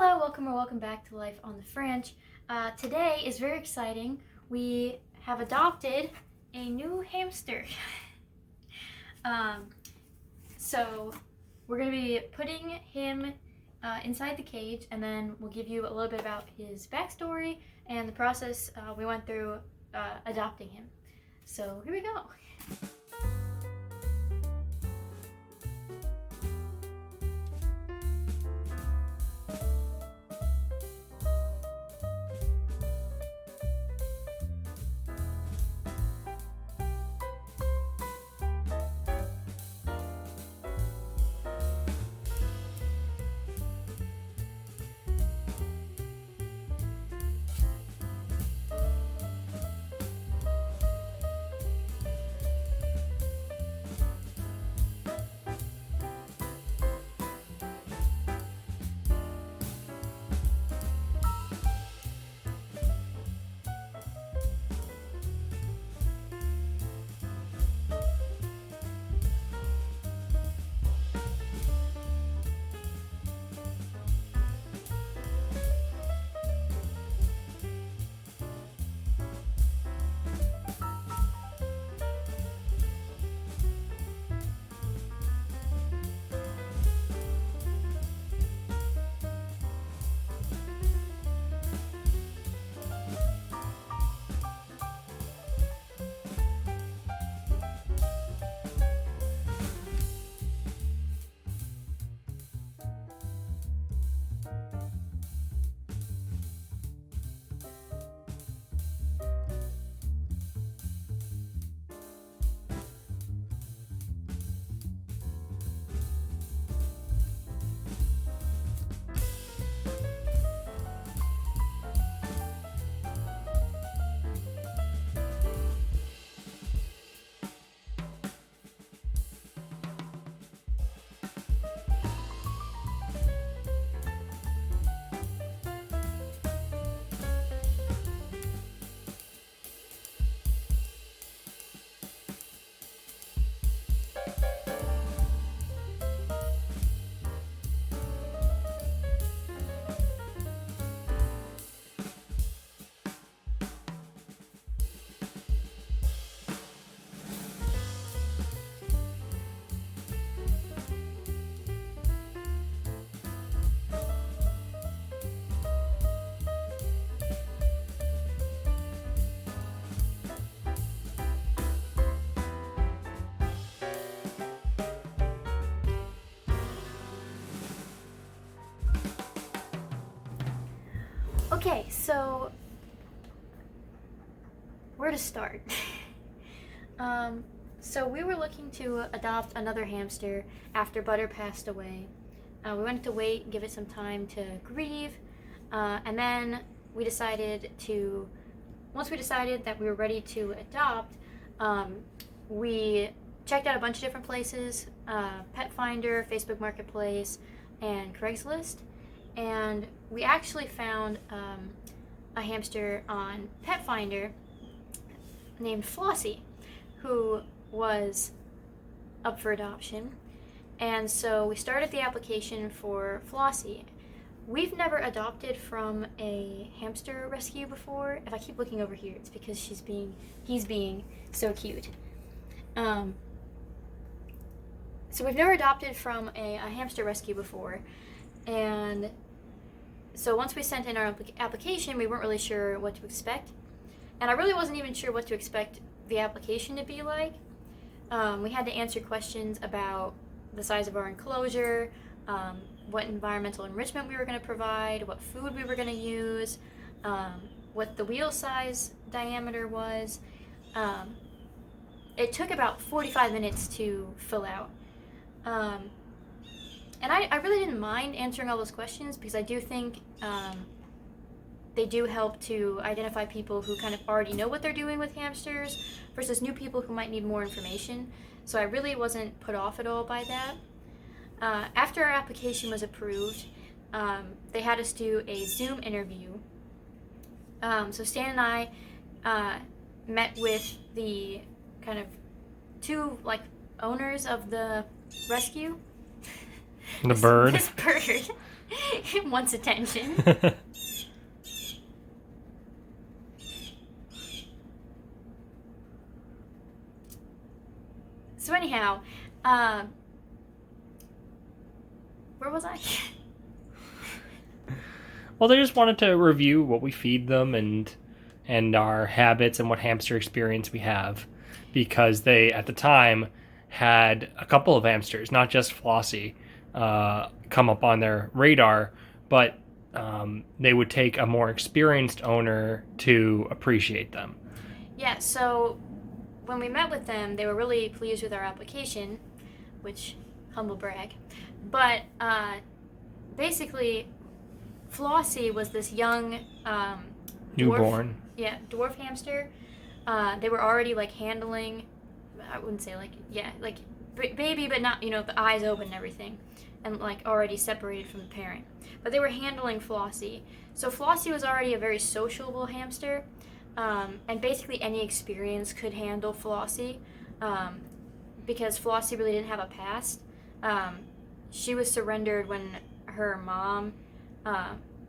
Hello, welcome back to Life on the French. Today is very exciting. We have adopted a new hamster. So we're going to be putting him inside the cage, and then we'll give you a little bit about his backstory and the process we went through adopting him. So here we go. Okay, so where to start? So we were looking to adopt another hamster after Butter passed away. We wanted to wait, give it some time to grieve, and then once we decided that we were ready to adopt, we checked out a bunch of different places, Pet Finder, Facebook Marketplace, and Craigslist. And we actually found a hamster on Pet Finder named Flossie, who was up for adoption. And so we started the application for Flossie. We've never adopted from a hamster rescue before. If I keep looking over here, it's because he's being so cute. So we've never adopted from a hamster rescue before, and so once we sent in our application, we weren't really sure what to expect. And I really wasn't even sure what to expect the application to be like. We had to answer questions about the size of our enclosure, what environmental enrichment we were going to provide, what food we were going to use, what the wheel size diameter was. It took about 45 minutes to fill out. And I really didn't mind answering all those questions because I do think they do help to identify people who kind of already know what they're doing with hamsters versus new people who might need more information. So I really wasn't put off at all by that. After our application was approved, they had us do a Zoom interview. So Stan and I met with the kind of two owners of the rescue. The bird. This bird. It wants attention. So anyhow, where was I? Well, they just wanted to review what we feed them and our habits and what hamster experience we have, because they at the time had a couple of hamsters, not just Flossie, come up on their radar, but they would take a more experienced owner to appreciate them. Yeah, so when we met with them, they were really pleased with our application, which, humble brag. But basically, Flossie was this young Newborn. dwarf hamster. They were already like handling, I wouldn't say like, yeah, like baby, but not, the eyes open and everything, and like already separated from the parent. But they were handling Flossie. So Flossie was already a very sociable hamster, and basically any experience could handle Flossie, because Flossie really didn't have a past. She was surrendered when her mom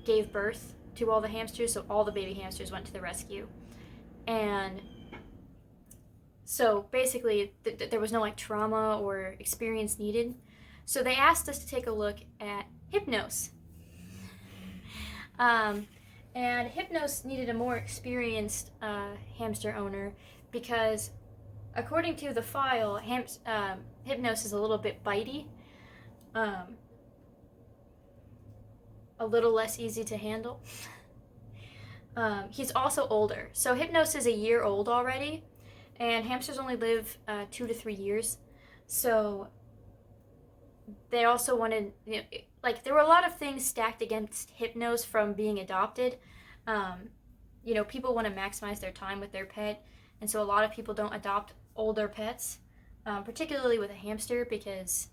gave birth to all the hamsters, so all the baby hamsters went to the rescue. And so basically, there was no like trauma or experience needed. So they asked us to take a look at Hypnos. And Hypnos needed a more experienced hamster owner because, according to the file, Hypnos is a little bit bitey, a little less easy to handle. He's also older. So Hypnos is a year old already, and hamsters only live 2 to 3 years. So they also wanted, there were a lot of things stacked against Hypnos from being adopted. People want to maximize their time with their pet, and so a lot of people don't adopt older pets, particularly with a hamster, because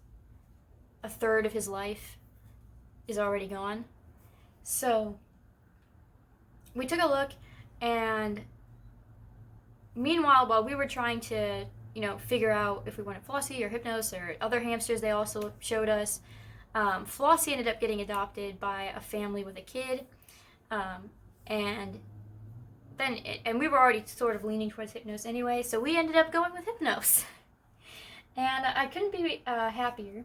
a third of his life is already gone. So we took a look, and meanwhile, while we were trying to, figure out if we wanted Flossie or Hypnos or other hamsters they also showed us, Flossie ended up getting adopted by a family with a kid, and we were already sort of leaning towards Hypnos anyway, so we ended up going with Hypnos. And I couldn't be happier.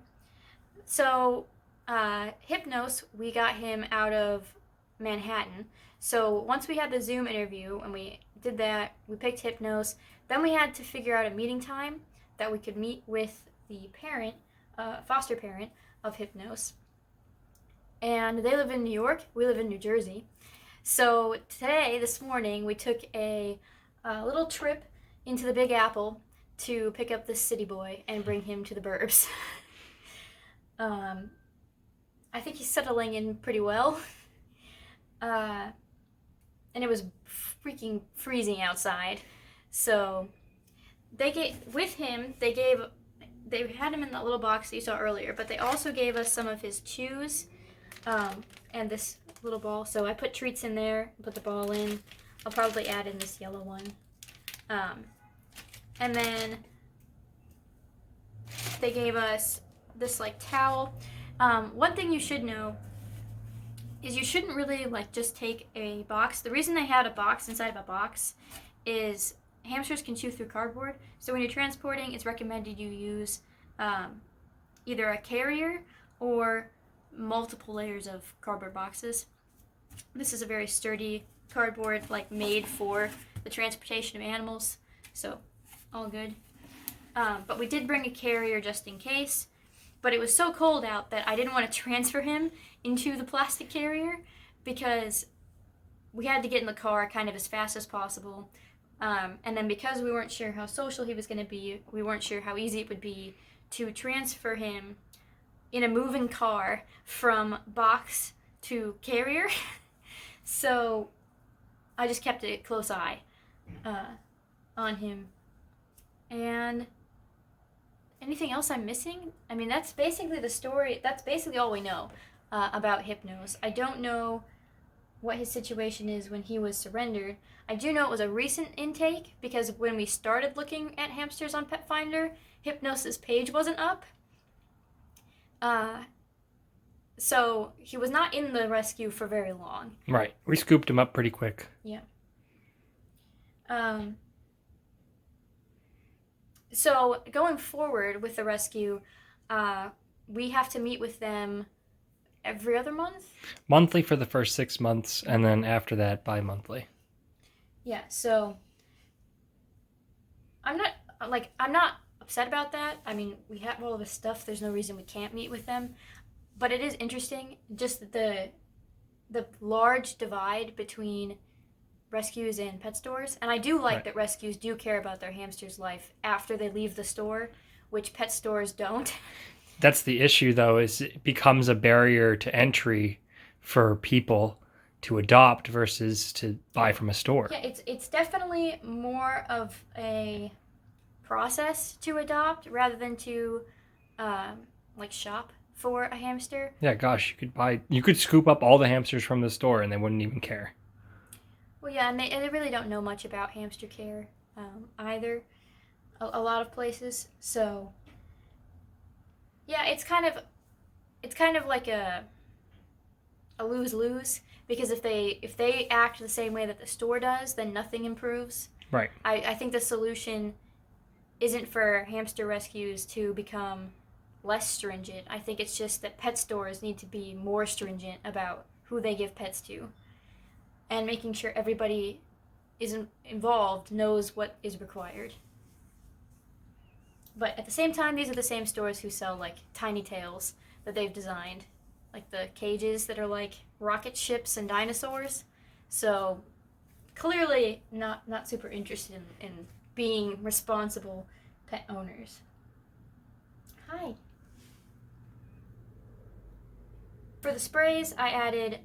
So Hypnos, we got him out of Manhattan. So once we had the Zoom interview and we did that, we picked Hypnos. Then we had to figure out a meeting time that we could meet with the parent, foster parent of Hypnos. And they live in New York. We live in New Jersey. So this morning, we took a little trip into the Big Apple to pick up this city boy and bring him to the burbs. I think he's settling in pretty well. And it was freaking freezing outside. So they had him in that little box that you saw earlier, but they also gave us some of his chews, and this little ball. So I put treats in there, put the ball in. I'll probably add in this yellow one. And then they gave us this like towel. One thing you should know is you shouldn't really just take a box. The reason they had a box inside of a box is hamsters can chew through cardboard. So when you're transporting, it's recommended you use either a carrier or multiple layers of cardboard boxes. This is a very sturdy cardboard, made for the transportation of animals. So all good. But we did bring a carrier just in case. But it was so cold out that I didn't want to transfer him into the plastic carrier because we had to get in the car kind of as fast as possible. And then because we weren't sure how social he was going to be, we weren't sure how easy it would be to transfer him in a moving car from box to carrier. So I just kept a close eye on him. And anything else I'm missing? I mean, that's basically the story. That's basically all we know about Hypnos. I don't know what his situation is when he was surrendered. I do know it was a recent intake because when we started looking at hamsters on Pet Finder, Hypnos' page wasn't up. So he was not in the rescue for very long. Right. We scooped him up pretty quick. Yeah. So going forward with the rescue, we have to meet with them every other month. Monthly for the first 6 months, and then after that, bi-monthly. Yeah. So I'm not upset about that. I mean, we have all of this stuff. There's no reason we can't meet with them. But it is interesting, just the large divide between rescues and pet stores. And I do like Right. that rescues do care about their hamster's life after they leave the store, which pet stores don't. That's the issue, though, is it becomes a barrier to entry for people to adopt versus to buy from a store. Yeah, it's definitely more of a process to adopt rather than to like shop for a hamster. Yeah, gosh, you could scoop up all the hamsters from the store and they wouldn't even care. Well, yeah, and they really don't know much about hamster care either. A lot of places, so yeah, it's kind of like a lose-lose, because if they act the same way that the store does, then nothing improves. Right. I think the solution isn't for hamster rescues to become less stringent. I think it's just that pet stores need to be more stringent about who they give pets to, and making sure everybody involved knows what is required. But at the same time, these are the same stores who sell like tiny tails that they've designed, like the cages that are like rocket ships and dinosaurs. So clearly not super interested in being responsible pet owners. Hi. For the sprays, I added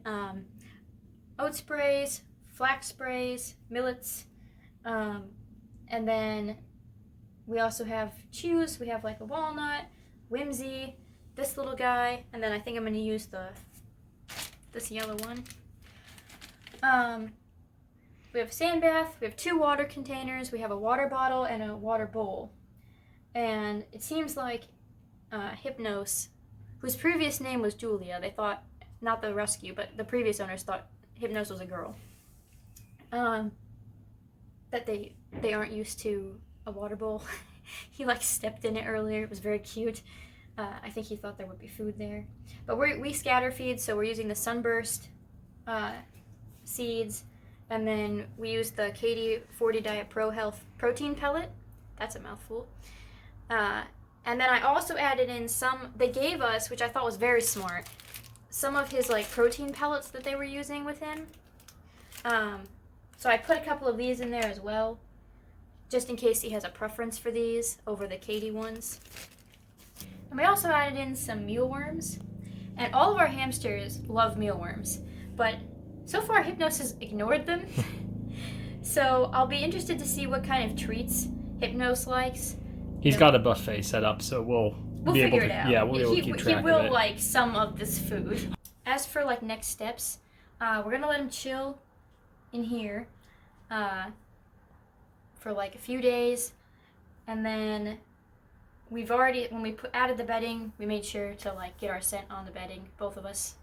oat sprays, flax sprays, millets, and then we also have chews. We have like a walnut, whimsy, this little guy, and then I think I'm going to use this yellow one. We have a sand bath, we have 2 water containers, we have a water bottle and a water bowl. And it seems like Hypnos, whose previous name was Julia, they thought, not the rescue, but the previous owners thought Hypnos was a girl. That they aren't used to a water bowl. He like stepped in it earlier. It was very cute. I think he thought there would be food there. But we scatter feed, so we're using the Sunburst seeds, and then we use the Katie 40 Diet Pro Health protein pellet. That's a mouthful. And then I also added in some, they gave us, which I thought was very smart, some of his like protein pellets that they were using with him. So I put a couple of these in there as well, just in case he has a preference for these over the Katie ones. And we also added in some mealworms. And all of our hamsters love mealworms, but so far Hypnos has ignored them. So I'll be interested to see what kind of treats Hypnos likes. He's got a buffet set up, so we'll be able figure to, it out. yeah, we'll be able to keep track He will of it. like some of this food. As for like next steps, we're gonna let him chill in here for like a few days, and then we've already, when we added the bedding, we made sure to like get our scent on the bedding. Both of us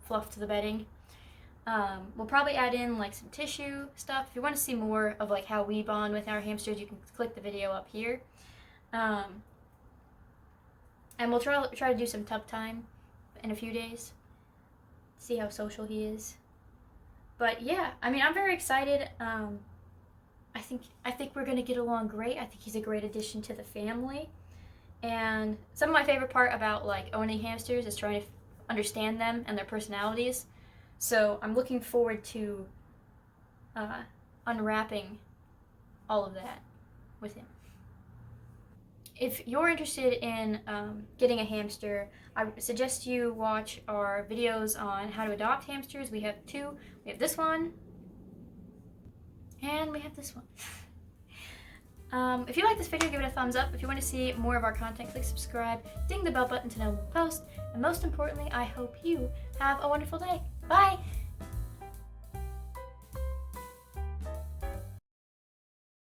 fluffed the bedding. We'll probably add in like some tissue stuff. If you want to see more of like how we bond with our hamsters, you can click the video up here. And we'll try to do some tub time in a few days. See how social he is. But yeah, I mean, I'm very excited. I think we're gonna get along great. I think he's a great addition to the family. And some of my favorite part about like owning hamsters is trying to understand them and their personalities. So I'm looking forward to unwrapping all of that with him. If you're interested in getting a hamster, I suggest you watch our videos on how to adopt hamsters. We have 2. We have this one, and we have this one. If you like this video, give it a thumbs up. If you want to see more of our content, click subscribe, ding the bell button to know when we post, and most importantly, I hope you have a wonderful day. Bye!